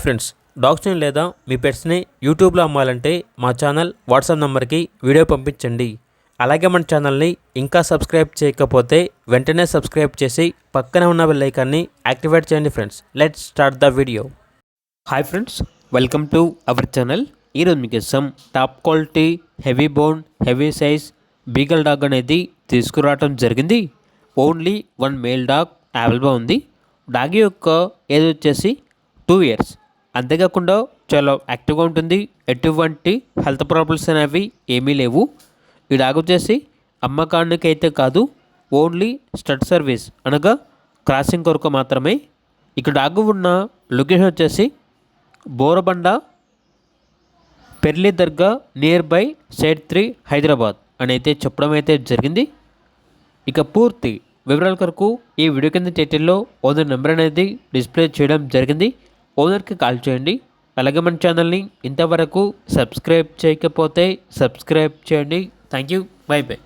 Friends, డాగ్స్ని లేదా మీ పెట్స్ని యూట్యూబ్లో అమ్మాలంటే మా ఛానల్ వాట్సాప్ నెంబర్కి వీడియో పంపించండి. అలాగే మన ఛానల్ని ఇంకా సబ్స్క్రైబ్ చేయకపోతే వెంటనే సబ్స్క్రైబ్ చేసి పక్కనే ఉన్న బెల్ ఐకాన్ని యాక్టివేట్ చేయండి. Friends, let's start the video. Hi friends, welcome to our channel. ఈరోజు మీకు top quality heavy bone heavy size beagle dog అనేది తీసుకురావడం జరిగింది. ఓన్లీ 1 మేల్ డాగ్ అవైలబుల్గా ఉంది. డాగ్ యొక్క ఏజ్ వచ్చేసి 2 ఇయర్స్. అంతేకాకుండా చాలా యాక్టివ్గా ఉంటుంది. ఎటువంటి హెల్త్ ప్రాబ్లమ్స్ అనేవి ఏమీ లేవు. ఈ డాగ్ వచ్చేసి అమ్మకానికి అయితే కాదు, ఓన్లీ స్టడ్ సర్వీస్ అనగా క్రాసింగ్ కొరకు మాత్రమే. ఇక్కడ డాగ్ ఉన్న లొకేషన్ వచ్చేసి బోరబండ పెర్లి దర్గా నియర్ బై సైడ్ 3 హైదరాబాద్ అని అయితే చెప్పడం అయితే జరిగింది. ఇక పూర్తి వివరాల కొరకు ఈ వీడియో కింద టైటిల్లో ఓనర్ నెంబర్ అనేది డిస్ప్లే చేయడం జరిగింది. ఓనర్కి కాల్ చేయండి. అలాగే మన ఛానల్ని ఇంతవరకు సబ్స్క్రైబ్ చేయకపోతే సబ్స్క్రైబ్ చేయండి. Thank you. By by.